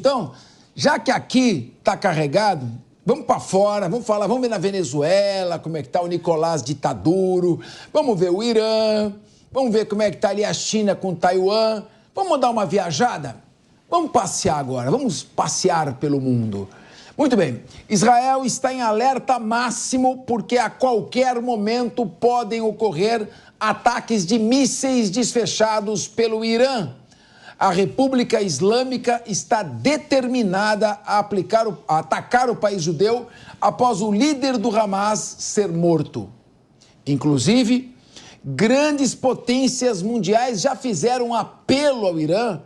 Então, já que aqui está carregado, vamos para fora, vamos ver na Venezuela como é que está o Nicolás ditaduro, vamos ver o Irã, vamos ver como é que está ali a China com Taiwan, vamos dar uma viajada? Vamos passear agora, vamos passear pelo mundo. Muito bem, Israel está em alerta máximo porque a qualquer momento podem ocorrer ataques de mísseis desfechados pelo Irã. A República Islâmica está determinada a atacar o país judeu após o líder do Hamas ser morto. Inclusive, grandes potências mundiais já fizeram um apelo ao Irã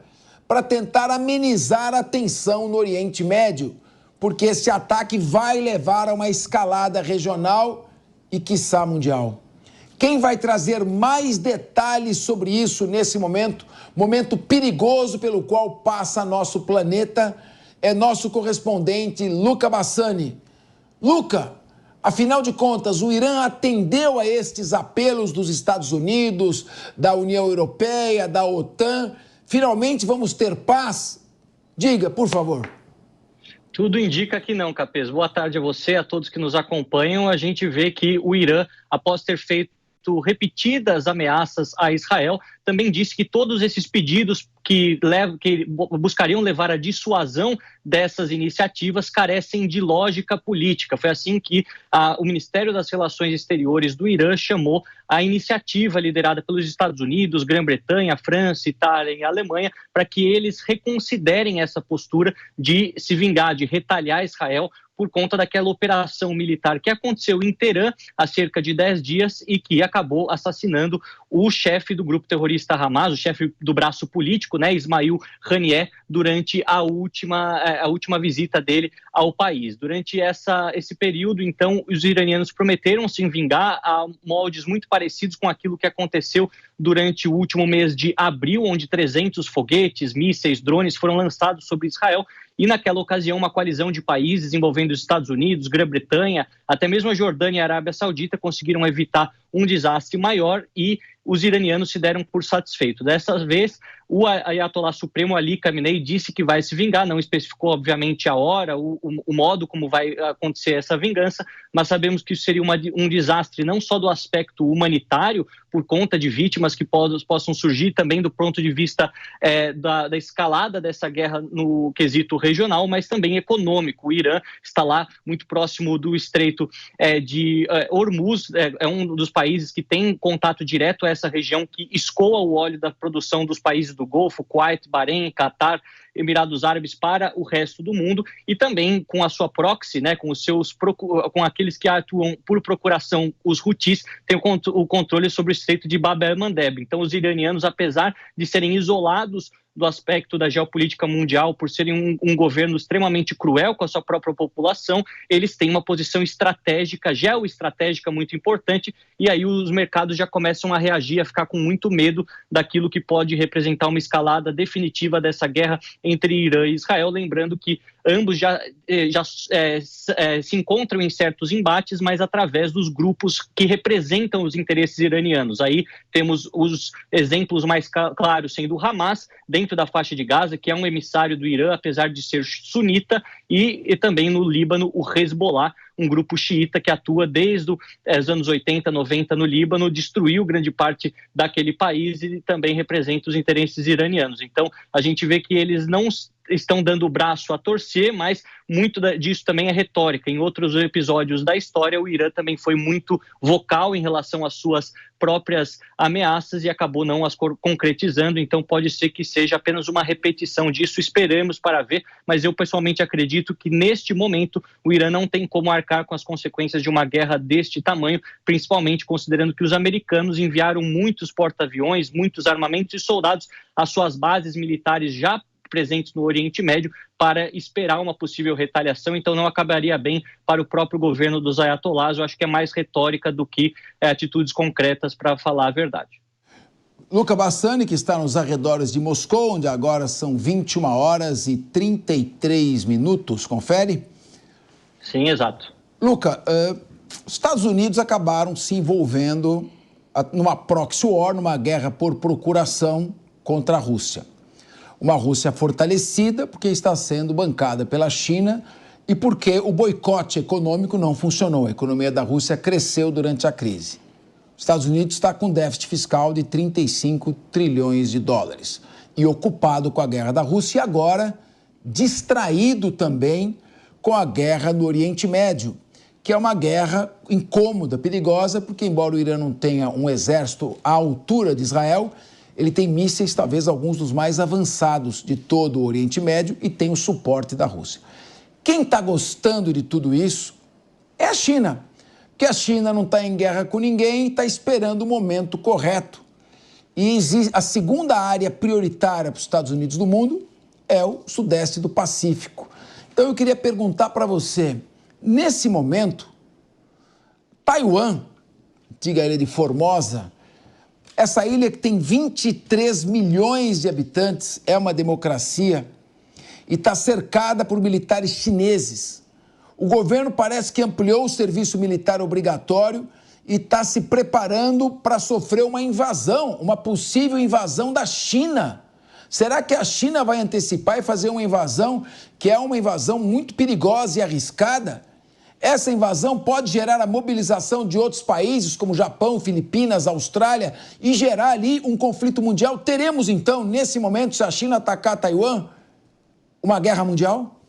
para tentar amenizar a tensão no Oriente Médio, porque esse ataque vai levar a uma escalada regional e, quiçá, mundial. Quem vai trazer mais detalhes sobre isso nesse momento perigoso pelo qual passa nosso planeta, é nosso correspondente Luca Bassani. Luca, afinal de contas, o Irã atendeu a estes apelos dos Estados Unidos, da União Europeia, da OTAN. Finalmente vamos ter paz? Diga, por favor. Tudo indica que não, Capês. Boa tarde a você, a todos que nos acompanham. A gente vê que o Irã, após ter feito repetidas ameaças a Israel, também disse que todos esses pedidos que buscariam levar à dissuasão dessas iniciativas carecem de lógica política. Foi assim que o Ministério das Relações Exteriores do Irã chamou a iniciativa liderada pelos Estados Unidos, Grã-Bretanha, França, Itália e Alemanha para que eles reconsiderem essa postura de se vingar, de retalhar Israel por conta daquela operação militar que aconteceu em Teherã há cerca de 10 dias e que acabou assassinando o chefe do grupo terrorista Hamas, o chefe do braço político, Ismail Haniyeh, durante a última visita dele ao país. Durante esse período, então, os iranianos prometeram se vingar a moldes muito parecidos com aquilo que aconteceu durante o último mês de abril, onde 300 foguetes, mísseis, drones foram lançados sobre Israel. E naquela ocasião, uma coalizão de países envolvendo os Estados Unidos, Grã-Bretanha, até mesmo a Jordânia e a Arábia Saudita conseguiram evitar um desastre maior e os iranianos se deram por satisfeitos. Dessa vez, o Ayatollah Supremo Ali Khamenei disse que vai se vingar, não especificou, obviamente, a hora, o modo como vai acontecer essa vingança, mas sabemos que isso seria um desastre não só do aspecto humanitário, por conta de vítimas que possam surgir, também do ponto de vista da escalada dessa guerra no quesito regional, mas também econômico. O Irã está lá muito próximo do Estreito de Hormuz, é um dos países que tem contato direto a essa região que escoa o óleo da produção dos países do Golfo, Kuwait, Bahrein, Catar, Emirados Árabes para o resto do mundo, e também com a sua proxy, com aqueles que atuam por procuração, os Houthis, tem o controle sobre o Estreito de Bab el-Mandeb. Então, os iranianos, apesar de serem isolados do aspecto da geopolítica mundial, por serem um governo extremamente cruel com a sua própria população, eles têm uma posição estratégica, geoestratégica muito importante, e aí os mercados já começam a reagir, a ficar com muito medo daquilo que pode representar uma escalada definitiva dessa guerra entre Irã e Israel, lembrando que ambos já se encontram em certos embates, mas através dos grupos que representam os interesses iranianos. Aí temos os exemplos mais claros sendo o Hamas, dentro da faixa de Gaza, que é um emissário do Irã, apesar de ser sunita, e também no Líbano, o Hezbollah, um grupo xiita que atua desde os anos 80, 90 no Líbano, destruiu grande parte daquele país e também representa os interesses iranianos. Então, a gente vê que eles não estão dando o braço a torcer, mas muito disso também é retórica. Em outros episódios da história, o Irã também foi muito vocal em relação às suas próprias ameaças e acabou não as concretizando, então pode ser que seja apenas uma repetição disso, esperamos para ver, mas eu pessoalmente acredito que neste momento o Irã não tem como arcar com as consequências de uma guerra deste tamanho, principalmente considerando que os americanos enviaram muitos porta-aviões, muitos armamentos e soldados às suas bases militares já presentes no Oriente Médio para esperar uma possível retaliação, então não acabaria bem para o próprio governo dos ayatollahs. Eu acho que é mais retórica do que atitudes concretas, para falar a verdade. Luca Bassani, que está nos arredores de Moscou, onde agora são 21 horas e 33 minutos, confere? Sim, exato. Luca, os Estados Unidos acabaram se envolvendo numa proxy war, numa guerra por procuração contra a Rússia. Uma Rússia fortalecida porque está sendo bancada pela China e porque o boicote econômico não funcionou. A economia da Rússia cresceu durante a crise. Os Estados Unidos está com déficit fiscal de 35 trilhões de dólares e ocupado com a guerra da Rússia e agora distraído também com a guerra no Oriente Médio, que é uma guerra incômoda, perigosa, porque embora o Irã não tenha um exército à altura de Israel, ele tem mísseis, talvez alguns dos mais avançados de todo o Oriente Médio e tem o suporte da Rússia. Quem está gostando de tudo isso é a China, porque a China não está em guerra com ninguém, está esperando o momento correto. E a segunda área prioritária para os Estados Unidos do mundo é o Sudeste do Pacífico. Então eu queria perguntar para você, nesse momento, Taiwan, diga ele de Formosa, essa ilha que tem 23 milhões de habitantes, é uma democracia e está cercada por militares chineses. O governo parece que ampliou o serviço militar obrigatório e está se preparando para sofrer uma invasão, uma possível invasão da China. Será que a China vai antecipar e fazer uma invasão que é uma invasão muito perigosa e arriscada? Essa invasão pode gerar a mobilização de outros países, como Japão, Filipinas, Austrália, e gerar ali um conflito mundial. Teremos, então, nesse momento, se a China atacar Taiwan, uma guerra mundial?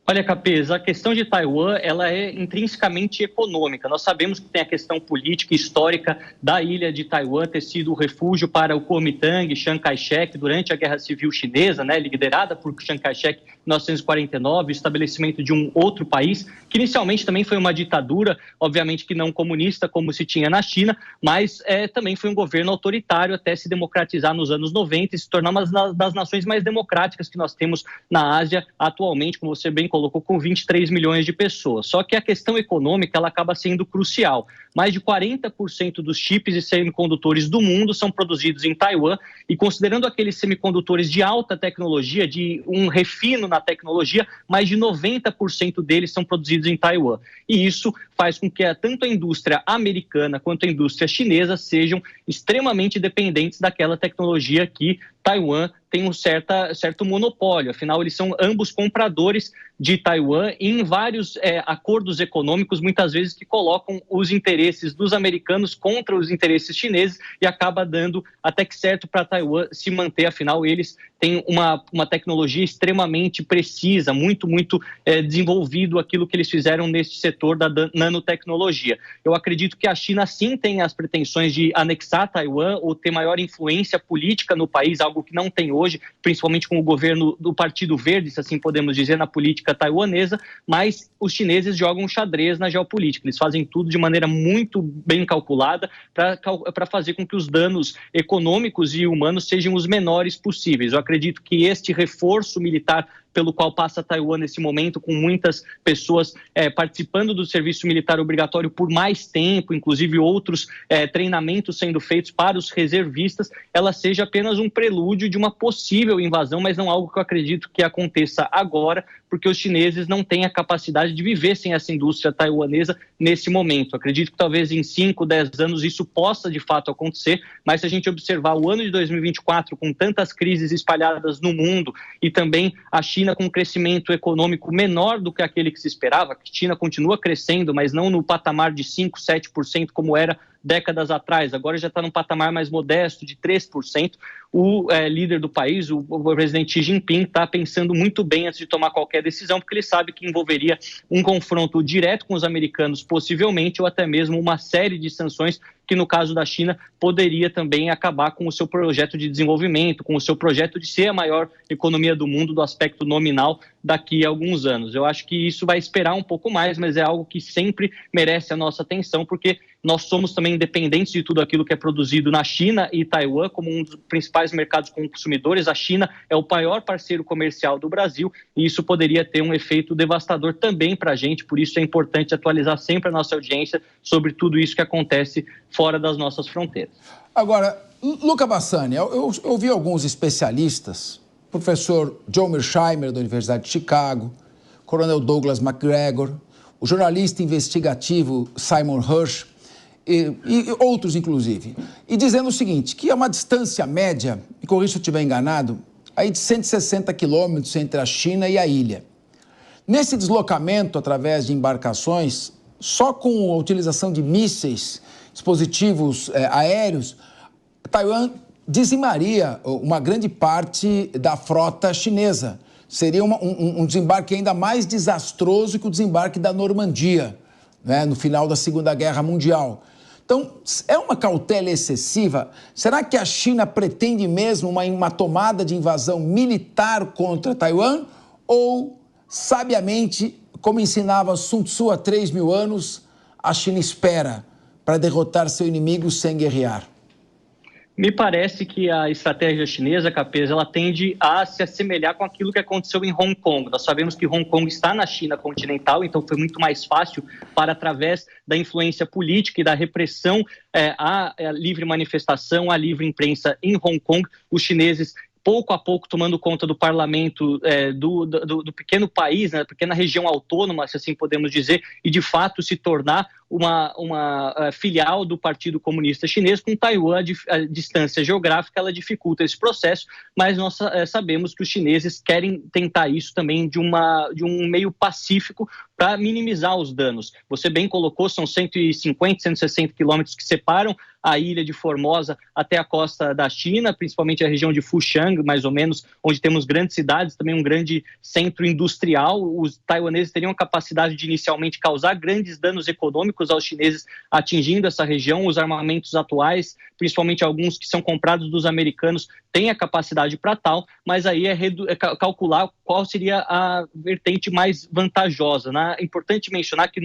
Olha, Capês, a questão de Taiwan, ela é intrinsecamente econômica. Nós sabemos que tem a questão política e histórica da ilha de Taiwan ter sido o refúgio para o Kuomintang, Chiang Kai-shek, durante a Guerra Civil Chinesa, né, liderada por Chiang Kai-shek em 1949, o estabelecimento de um outro país, que inicialmente também foi uma ditadura, obviamente que não comunista, como se tinha na China, mas também foi um governo autoritário até se democratizar nos anos 90 e se tornar uma das nações mais democráticas que nós temos na Ásia atualmente, como você bem colocou, com 23 milhões de pessoas. Só que a questão econômica ela acaba sendo crucial. Mais de 40% dos chips e semicondutores do mundo são produzidos em Taiwan e considerando aqueles semicondutores de alta tecnologia, de um refino na tecnologia, mais de 90% deles são produzidos em Taiwan. E isso faz com que tanto a indústria americana quanto a indústria chinesa sejam extremamente dependentes daquela tecnologia que Taiwan tem um certo monopólio, afinal eles são ambos compradores de Taiwan em vários acordos econômicos, muitas vezes que colocam os interesses dos americanos contra os interesses chineses e acaba dando até que certo para Taiwan se manter, afinal eles têm uma tecnologia extremamente precisa, muito desenvolvido aquilo que eles fizeram neste setor da nanotecnologia. Eu acredito que a China sim tem as pretensões de anexar Taiwan ou ter maior influência política no país, algo que não tem hoje, principalmente com o governo do Partido Verde, se assim podemos dizer, na política taiwanesa, mas os chineses jogam xadrez na geopolítica. Eles fazem tudo de maneira muito bem calculada para fazer com que os danos econômicos e humanos sejam os menores possíveis. Eu acredito que este reforço militar pelo qual passa Taiwan nesse momento, com muitas pessoas participando do serviço militar obrigatório por mais tempo, inclusive outros treinamentos sendo feitos para os reservistas, ela seja apenas um prelúdio de uma possível invasão, mas não algo que eu acredito que aconteça agora, porque os chineses não têm a capacidade de viver sem essa indústria taiwanesa nesse momento. Acredito que talvez em 5, 10 anos isso possa de fato acontecer, mas se a gente observar o ano de 2024 com tantas crises espalhadas no mundo e também a China com um crescimento econômico menor do que aquele que se esperava, a China continua crescendo, mas não no patamar de 5, 7% como era décadas atrás, agora já está num patamar mais modesto de 3%. O líder do país, o presidente Xi Jinping, está pensando muito bem antes de tomar qualquer decisão, porque ele sabe que envolveria um confronto direto com os americanos, possivelmente, ou até mesmo uma série de sanções que, no caso da China, poderia também acabar com o seu projeto de desenvolvimento, com o seu projeto de ser a maior economia do mundo do aspecto nominal daqui a alguns anos. Eu acho que isso vai esperar um pouco mais, mas é algo que sempre merece a nossa atenção, porque nós somos também dependentes de tudo aquilo que é produzido na China e Taiwan como um dos principais mercados consumidores. A China é o maior parceiro comercial do Brasil e isso poderia ter um efeito devastador também para a gente, por isso é importante atualizar sempre a nossa audiência sobre tudo isso que acontece fora das nossas fronteiras. Agora, Luca Bassani, eu ouvi alguns especialistas, professor John Mearsheimer da Universidade de Chicago, coronel Douglas MacGregor, o jornalista investigativo Simon Hersh, e outros, inclusive, e dizendo o seguinte, que a uma distância média, e corrija se eu estiver enganado, aí de 160 quilômetros entre a China e a ilha. Nesse deslocamento através de embarcações, só com a utilização de mísseis, dispositivos aéreos, Taiwan dizimaria uma grande parte da frota chinesa. Seria um desembarque ainda mais desastroso que o desembarque da Normandia, né, no final da Segunda Guerra Mundial. Então, é uma cautela excessiva? Será que a China pretende mesmo uma tomada de invasão militar contra Taiwan? Ou, sabiamente, como ensinava Sun Tzu há 3.000 anos, a China espera para derrotar seu inimigo sem guerrear? Me parece que a estratégia chinesa, Capês, ela tende a se assemelhar com aquilo que aconteceu em Hong Kong. Nós sabemos que Hong Kong está na China continental, então foi muito mais fácil para, através da influência política e da repressão à livre manifestação, à livre imprensa em Hong Kong, os chineses, pouco a pouco, tomando conta do parlamento do pequeno país, né, pequena região autônoma, se assim podemos dizer, e de fato se tornar uma filial do Partido Comunista Chinês. Com Taiwan, a distância geográfica, ela dificulta esse processo, mas nós sabemos que os chineses querem tentar isso também de um meio pacífico para minimizar os danos. Você bem colocou, são 150, 160 quilômetros que separam a ilha de Formosa até a costa da China, principalmente a região de Fushan, mais ou menos, onde temos grandes cidades, também um grande centro industrial. Os taiwaneses teriam a capacidade de inicialmente causar grandes danos econômicos aos chineses atingindo essa região. Os armamentos atuais, principalmente alguns que são comprados dos americanos, têm a capacidade para tal, mas aí é calcular qual seria a vertente mais vantajosa, né? É importante mencionar que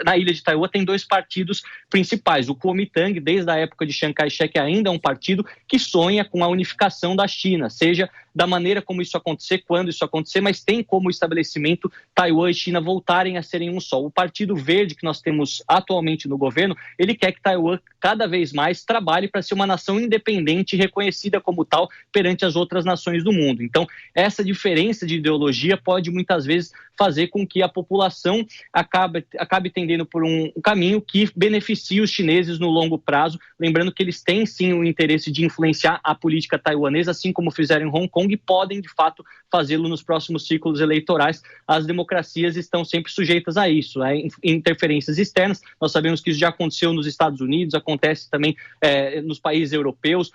na ilha de Taiwan tem dois partidos principais. O Kuomintang, desde a época de Chiang Kai-shek, ainda é um partido que sonha com a unificação da China, seja da maneira como isso acontecer, quando isso acontecer, mas tem como estabelecimento Taiwan e China voltarem a serem um só. O Partido Verde que nós temos atualmente no governo, ele quer que Taiwan cada vez mais trabalhe para ser uma nação independente e reconhecida como tal perante as outras nações do mundo. Então, essa diferença de ideologia pode muitas vezes fazer com que a população acabe tendendo por um caminho que beneficie os chineses no longo prazo, lembrando que eles têm sim o interesse de influenciar a política taiwanesa, assim como fizeram em Hong Kong, e podem de fato fazê-lo nos próximos ciclos eleitorais. As democracias estão sempre sujeitas a isso, interferências externas. Nós sabemos que isso já aconteceu nos Estados Unidos, acontece também nos países europeus,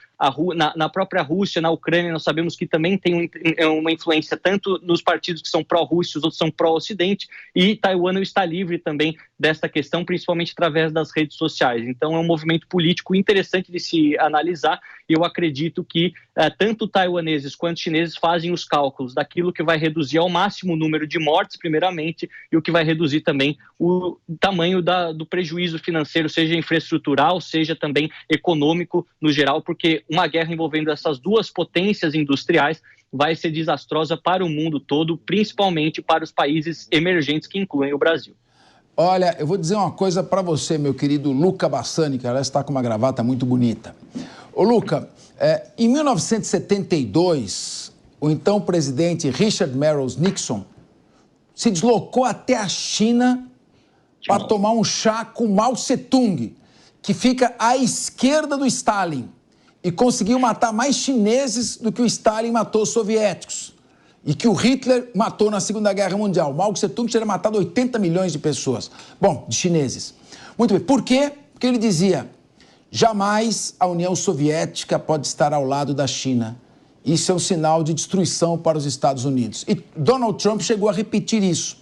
na própria Rússia, na Ucrânia. Nós sabemos que também tem uma influência tanto nos partidos que são pró-Rússia, os outros são pró-Ocidente, e Taiwan não está livre também desta questão, principalmente através das redes sociais. Então é um movimento político interessante de se analisar, e eu acredito que tanto taiwaneses quanto chineses fazem os cálculos daquilo que vai reduzir ao máximo o número de mortes, primeiramente, e o que vai reduzir também o tamanho do prejuízo financeiro, seja infraestrutural, seja também econômico no geral, porque uma guerra envolvendo essas duas potências industriais vai ser desastrosa para o mundo todo, principalmente para os países emergentes que incluem o Brasil. Olha, eu vou dizer uma coisa para você, meu querido Luca Bassani, que aliás está com uma gravata muito bonita. Ô Luca, em 1972, o então presidente Richard Marrows Nixon se deslocou até a China para tomar um chá com Mao Tse-tung, que fica à esquerda do Stalin, e conseguiu matar mais chineses do que o Stalin matou soviéticos e que o Hitler matou na Segunda Guerra Mundial. Mao Tse-tung teria matado 80 milhões de pessoas. Bom, de chineses. Muito bem. Por quê? Porque ele dizia: jamais a União Soviética pode estar ao lado da China. Isso é um sinal de destruição para os Estados Unidos. E Donald Trump chegou a repetir isso.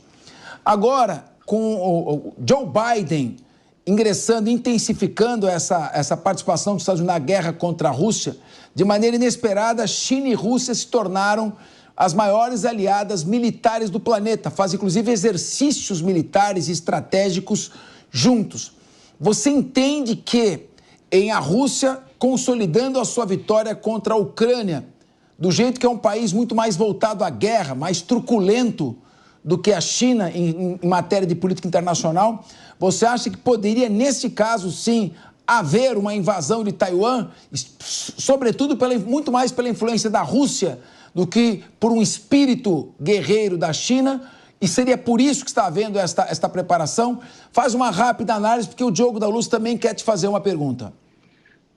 Agora, com o Joe Biden ingressando, intensificando essa participação dos Estados Unidos na guerra contra a Rússia, de maneira inesperada, China e Rússia se tornaram as maiores aliadas militares do planeta, fazem inclusive exercícios militares e estratégicos juntos. Você entende que, em a Rússia consolidando a sua vitória contra a Ucrânia, do jeito que é um país muito mais voltado à guerra, mais truculento do que a China em matéria de política internacional, você acha que poderia, nesse caso, sim, haver uma invasão de Taiwan, sobretudo muito mais pela influência da Rússia do que por um espírito guerreiro da China? E seria por isso que está havendo esta preparação? Faz uma rápida análise, porque o Diogo da Luz também quer te fazer uma pergunta.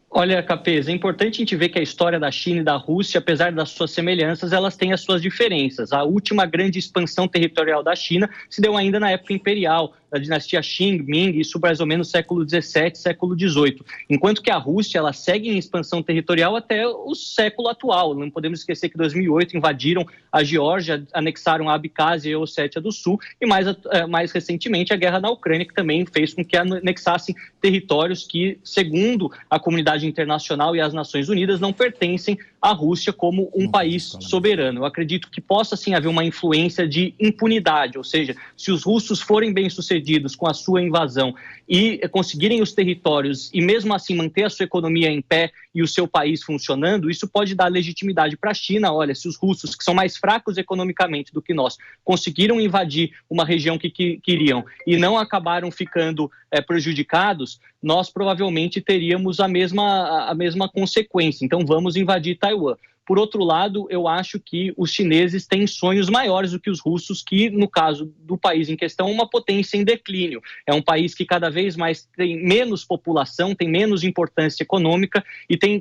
Olha, Capês, é importante a gente ver que a história da China e da Rússia, apesar das suas semelhanças, elas têm as suas diferenças. A última grande expansão territorial da China se deu ainda na época imperial, da dinastia Qing, Ming, isso mais ou menos século XVII, século XVIII. Enquanto que a Rússia, ela segue em expansão territorial até o século atual. Não podemos esquecer que em 2008 invadiram a Geórgia, anexaram a Abcásia e a Ossétia do Sul, e mais recentemente a guerra na Ucrânia, que também fez com que anexassem territórios que, segundo a comunidade internacional e as Nações Unidas, não pertencem à Rússia como um país soberano. Eu acredito que possa, sim, haver uma influência de impunidade, ou seja, se os russos forem bem-sucedidos com a sua invasão e conseguirem os territórios e mesmo assim manter a sua economia em pé e o seu país funcionando, isso pode dar legitimidade para a China. Olha, se os russos, que são mais fracos economicamente do que nós, conseguiram invadir uma região que queriam e não acabaram ficando prejudicados, nós provavelmente teríamos a mesma consequência. Então vamos invadir Taiwan. Por outro lado, eu acho que os chineses têm sonhos maiores do que os russos, que, no caso do país em questão, é uma potência em declínio. É um país que cada vez mais tem menos população, tem menos importância econômica e tem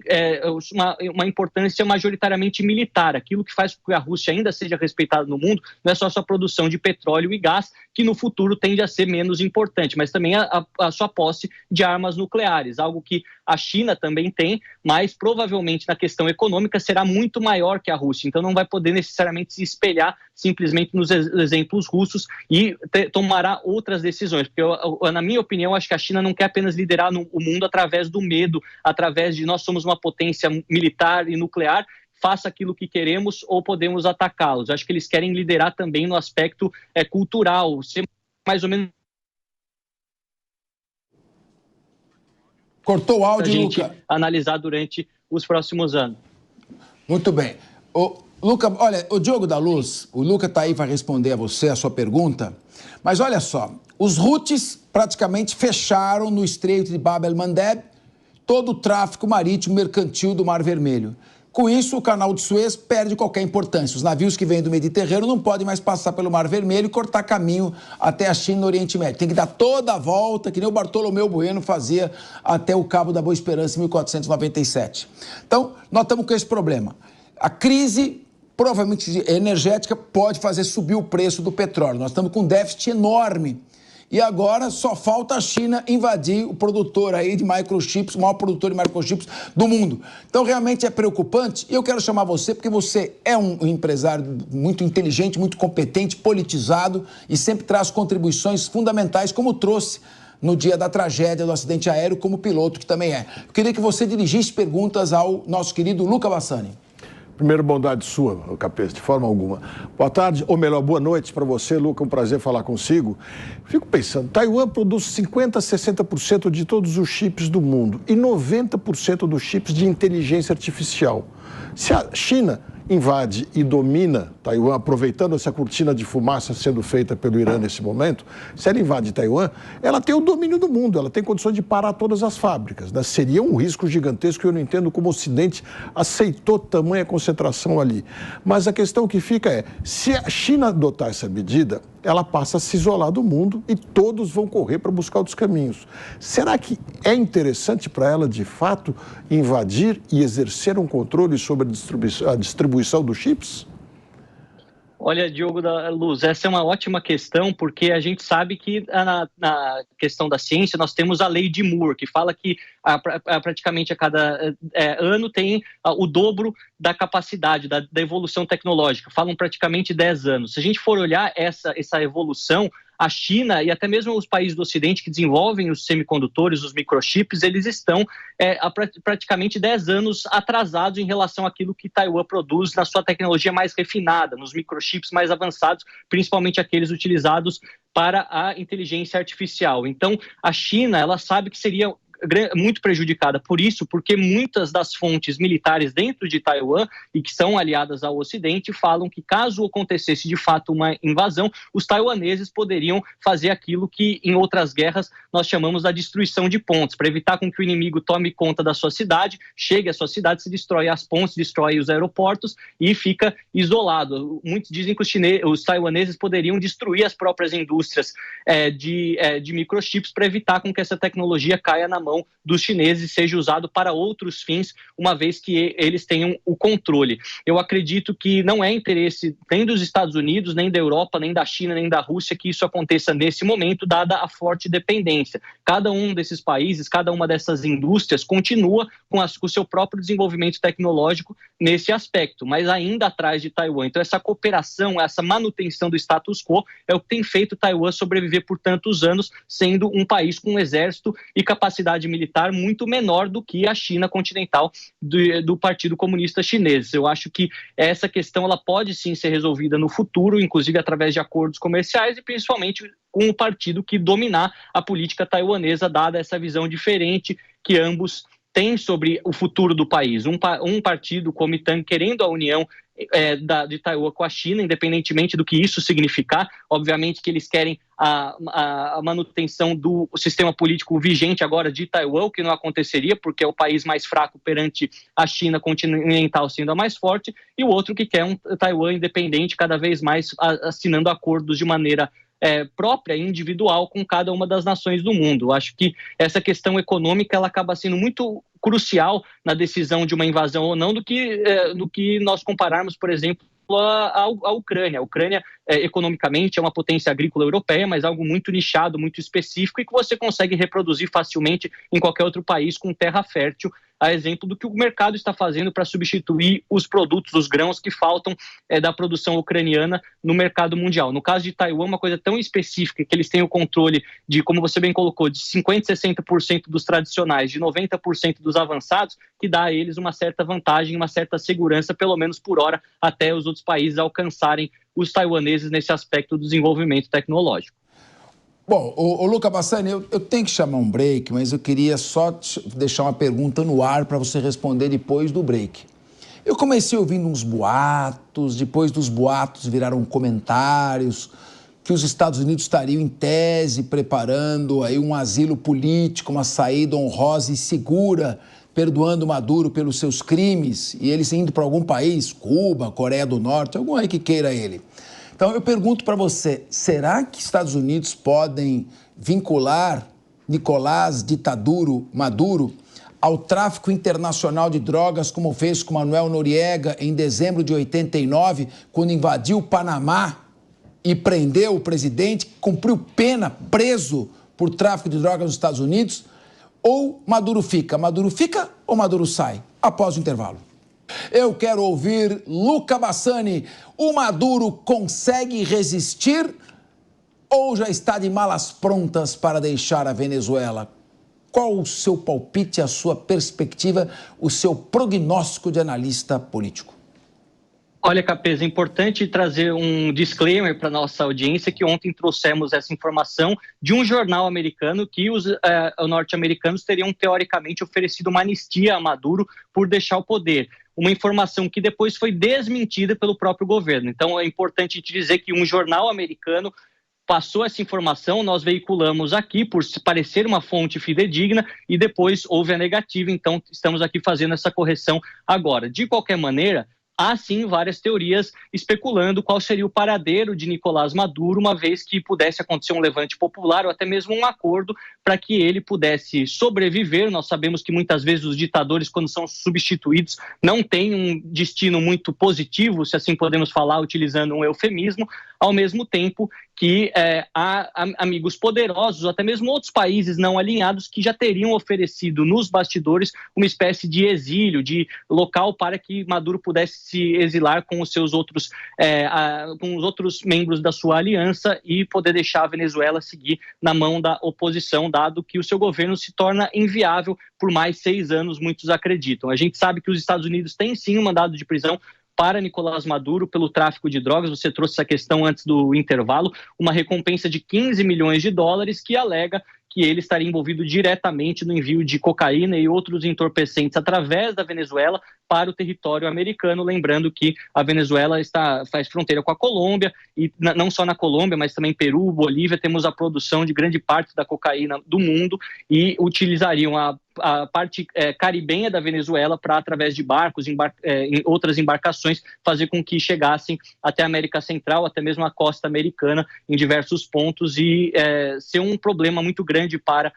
uma importância majoritariamente militar. Aquilo que faz com que a Rússia ainda seja respeitada no mundo não é só a sua produção de petróleo e gás, que no futuro tende a ser menos importante, mas também a sua posse de armas nucleares, algo que a China também tem, mas provavelmente na questão econômica será muito maior que a Rússia, então não vai poder necessariamente se espelhar simplesmente nos exemplos russos e tomará outras decisões, porque na minha opinião, acho que a China não quer apenas liderar o mundo através do medo, através de nós somos uma potência militar e nuclear, faça aquilo que queremos ou podemos atacá-los. Acho que eles querem liderar também no aspecto cultural, ser mais ou menos... Cortou o áudio, Luca. Analisar durante os próximos anos. Muito bem. Luca, olha, o Diogo da Luz, o Luca está aí para responder a você, a sua pergunta, mas olha só, os Houthis praticamente fecharam no Estreito de Bab el-Mandeb todo o tráfico marítimo mercantil do Mar Vermelho. Com isso, o canal de Suez perde qualquer importância. Os navios que vêm do Mediterrâneo não podem mais passar pelo Mar Vermelho e cortar caminho até a China no Oriente Médio. Tem que dar toda a volta, que nem o Bartolomeu Bueno fazia até o Cabo da Boa Esperança em 1497. Então, nós estamos com esse problema. A crise, provavelmente energética, pode fazer subir o preço do petróleo. Nós estamos com um déficit enorme. E agora só falta a China invadir o produtor aí de microchips, o maior produtor de microchips do mundo. Então, realmente é preocupante. E eu quero chamar você, porque você é um empresário muito inteligente, muito competente, politizado e sempre traz contribuições fundamentais, como trouxe no dia da tragédia do acidente aéreo, como piloto que também é. Eu queria que você dirigisse perguntas ao nosso querido Luca Bassani. Primeiro, bondade sua, Capês, de forma alguma. Boa tarde, ou melhor, boa noite para você, Luca, um prazer falar consigo. Fico pensando, Taiwan produz 50% a 60% de todos os chips do mundo e 90% dos chips de inteligência artificial. Se a China invade e domina Taiwan, aproveitando essa cortina de fumaça sendo feita pelo Irã nesse momento, se ela invade Taiwan, ela tem o domínio do mundo, ela tem condições de parar todas as fábricas, né? Seria um risco gigantesco e eu não entendo como o Ocidente aceitou tamanha concentração ali. Mas a questão que fica é, se a China adotar essa medida, ela passa a se isolar do mundo e todos vão correr para buscar outros caminhos. Será que é interessante para ela, de fato, invadir e exercer um controle sobre a distribuição dos chips? Olha, Diogo da Luz, essa é uma ótima questão, porque a gente sabe que na questão da ciência nós temos a lei de Moore, que fala que praticamente a cada ano tem o dobro da capacidade, da evolução tecnológica. Falam praticamente 10 anos. Se a gente for olhar essa evolução, a China e até mesmo os países do Ocidente que desenvolvem os semicondutores, os microchips, eles estão há praticamente 10 anos atrasados em relação àquilo que Taiwan produz na sua tecnologia mais refinada, nos microchips mais avançados, principalmente aqueles utilizados para a inteligência artificial. Então, a China, ela sabe que seria muito prejudicada por isso, porque muitas das fontes militares dentro de Taiwan e que são aliadas ao Ocidente falam que caso acontecesse de fato uma invasão, os taiwaneses poderiam fazer aquilo que em outras guerras nós chamamos da destruição de pontes, para evitar com que o inimigo tome conta da sua cidade, chegue à sua cidade, se destrói as pontes, destrói os aeroportos e fica isolado. Muitos dizem que os taiwaneses poderiam destruir as próprias indústrias de microchips para evitar com que essa tecnologia caia na mão mão dos chineses e seja usado para outros fins, uma vez que eles tenham o controle. Eu acredito que não é interesse nem dos Estados Unidos, nem da Europa, nem da China, nem da Rússia que isso aconteça nesse momento, dada a forte dependência. Cada um desses países, cada uma dessas indústrias continua com o seu próprio desenvolvimento tecnológico nesse aspecto, mas ainda atrás de Taiwan. Então essa cooperação, essa manutenção do status quo é o que tem feito Taiwan sobreviver por tantos anos, sendo um país com um exército e capacidade militar muito menor do que a China continental do Partido Comunista Chinês. Eu acho que essa questão ela pode sim ser resolvida no futuro, inclusive através de acordos comerciais e principalmente com o partido que dominar a política taiwanesa, dada essa visão diferente que ambos têm sobre o futuro do país. Um partido, o Kuomintang, querendo a união de Taiwan com a China, independentemente do que isso significar. Obviamente que eles querem a manutenção do sistema político vigente agora de Taiwan, o que não aconteceria, porque é o país mais fraco perante a China continental sendo a mais forte, e o outro que quer um Taiwan independente, cada vez mais assinando acordos de maneira própria, individual, com cada uma das nações do mundo. Acho que essa questão econômica ela acaba sendo muito crucial na decisão de uma invasão ou não, do que nós compararmos, por exemplo, a Ucrânia. A Ucrânia, economicamente, é uma potência agrícola europeia, mas algo muito nichado, muito específico e que você consegue reproduzir facilmente em qualquer outro país com terra fértil, a exemplo do que o mercado está fazendo para substituir os produtos, os grãos que faltam da produção ucraniana no mercado mundial. No caso de Taiwan, uma coisa tão específica que eles têm o controle de, como você bem colocou, de 50% e 60% dos tradicionais, de 90% dos avançados, que dá a eles uma certa vantagem, uma certa segurança, pelo menos por hora, até os outros países alcançarem os taiwaneses nesse aspecto do desenvolvimento tecnológico. Bom, o Luca Bassani, eu tenho que chamar um break, mas eu queria só deixar uma pergunta no ar para você responder depois do break. Eu comecei ouvindo uns boatos, depois dos boatos viraram comentários, que os Estados Unidos estariam, em tese, preparando aí um asilo político, uma saída honrosa e segura, perdoando Maduro pelos seus crimes, e eles indo para algum país, Cuba, Coreia do Norte, algum aí que queira ele. Então, eu pergunto para você, será que Estados Unidos podem vincular Nicolás Ditaduro Maduro ao tráfico internacional de drogas, como fez com Manuel Noriega em dezembro de 89, quando invadiu o Panamá e prendeu o presidente, cumpriu pena, preso por tráfico de drogas nos Estados Unidos? Ou Maduro fica ou Maduro sai? Após o intervalo. Eu quero ouvir Luca Bassani. O Maduro consegue resistir ou já está de malas prontas para deixar a Venezuela? Qual o seu palpite, a sua perspectiva, o seu prognóstico de analista político? Olha, Capês, é importante trazer um disclaimer para a nossa audiência que ontem trouxemos essa informação de um jornal americano que os norte-americanos teriam teoricamente oferecido uma anistia a Maduro por deixar o poder. Uma informação que depois foi desmentida pelo próprio governo. Então é importante te dizer que um jornal americano passou essa informação, nós veiculamos aqui por se parecer uma fonte fidedigna e depois houve a negativa, então estamos aqui fazendo essa correção agora. De qualquer maneira, há sim várias teorias especulando qual seria o paradeiro de Nicolás Maduro, uma vez que pudesse acontecer um levante popular ou até mesmo um acordo para que ele pudesse sobreviver. Nós sabemos que muitas vezes os ditadores, quando são substituídos, não têm um destino muito positivo, se assim podemos falar, utilizando um eufemismo, ao mesmo tempo que há amigos poderosos, ou até mesmo outros países não alinhados, que já teriam oferecido nos bastidores uma espécie de exílio, de local para que Maduro pudesse se exilar com os seus outros, com os outros membros da sua aliança e poder deixar a Venezuela seguir na mão da oposição, dado que o seu governo se torna inviável por mais 6 anos, muitos acreditam. A gente sabe que os Estados Unidos têm sim um mandado de prisão para Nicolás Maduro pelo tráfico de drogas. Você trouxe essa questão antes do intervalo, uma recompensa de 15 milhões de dólares que alega que ele estaria envolvido diretamente no envio de cocaína e outros entorpecentes através da Venezuela para o território americano, lembrando que a Venezuela faz fronteira com a Colômbia, e não só na Colômbia, mas também Peru, Bolívia, temos a produção de grande parte da cocaína do mundo, e utilizariam a parte caribenha da Venezuela para, através de barcos, em outras embarcações, fazer com que chegassem até a América Central, até mesmo a costa americana, em diversos pontos, e ser um problema muito grande para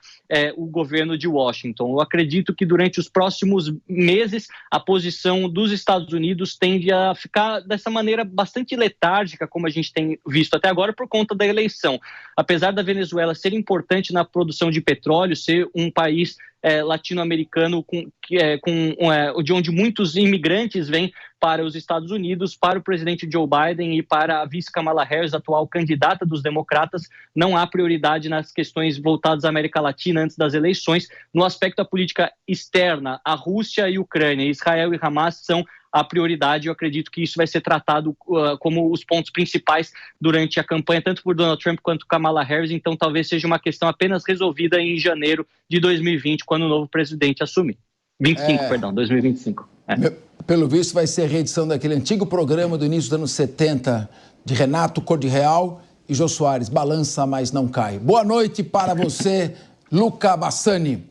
o governo de Washington. Eu acredito que durante os próximos meses a posição dos Estados Unidos tende a ficar dessa maneira bastante letárgica, como a gente tem visto até agora, por conta da eleição. Apesar da Venezuela ser importante na produção de petróleo, ser um país latino-americano de onde muitos imigrantes vêm para os Estados Unidos, para o presidente Joe Biden e para a vice Kamala Harris, atual candidata dos democratas, não há prioridade nas questões voltadas à América Latina antes das eleições. No aspecto da política externa, a Rússia e a Ucrânia, Israel e Hamas são a prioridade. Eu acredito que isso vai ser tratado como os pontos principais durante a campanha, tanto por Donald Trump quanto Kamala Harris, então talvez seja uma questão apenas resolvida em janeiro de 2020, quando o novo presidente assumir. 2025. Pelo visto, vai ser a reedição daquele antigo programa do início dos anos 70, de Renato Cor de Real e Jô Soares, Balança, mas não cai. Boa noite para você, Luca Bassani.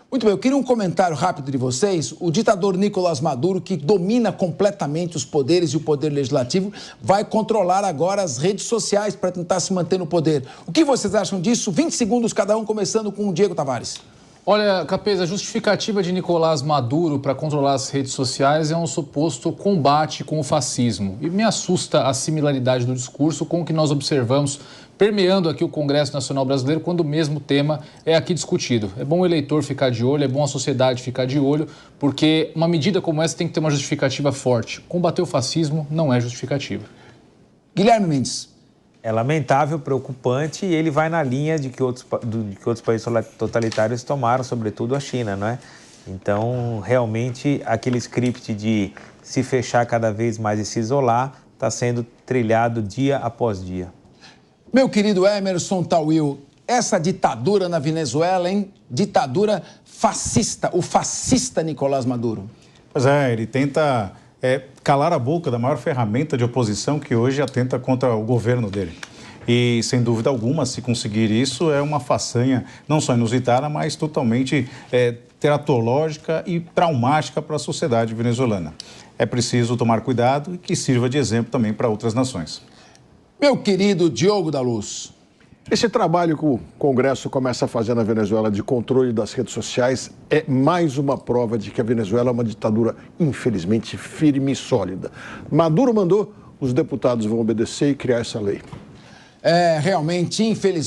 Muito bem, eu queria um comentário rápido de vocês. O ditador Nicolás Maduro, que domina completamente os poderes e o poder legislativo, vai controlar agora as redes sociais para tentar se manter no poder. O que vocês acham disso? 20 segundos cada um, começando com o Diego Tavares. Olha, Capês, a justificativa de Nicolás Maduro para controlar as redes sociais é um suposto combate com o fascismo. E me assusta a similaridade do discurso com o que nós observamos permeando aqui o Congresso Nacional Brasileiro quando o mesmo tema é aqui discutido. É bom o eleitor ficar de olho, é bom a sociedade ficar de olho, porque uma medida como essa tem que ter uma justificativa forte. Combater o fascismo não é justificativa. Guilherme Mendes. É lamentável, preocupante, e ele vai na linha de que outros países totalitários tomaram, sobretudo a China, não é? Então, realmente, aquele script de se fechar cada vez mais e se isolar está sendo trilhado dia após dia. Meu querido Emerson Tawil, essa ditadura na Venezuela, hein? Ditadura fascista, o fascista Nicolás Maduro. Pois é, ele tenta calar a boca da maior ferramenta de oposição que hoje atenta contra o governo dele. E, sem dúvida alguma, se conseguir isso, é uma façanha não só inusitada, mas totalmente teratológica e traumática para a sociedade venezuelana. É preciso tomar cuidado e que sirva de exemplo também para outras nações. Meu querido Diogo da Luz. Esse trabalho que o Congresso começa a fazer na Venezuela de controle das redes sociais é mais uma prova de que a Venezuela é uma ditadura, infelizmente, firme e sólida. Maduro mandou, os deputados vão obedecer e criar essa lei. Realmente, infelizmente.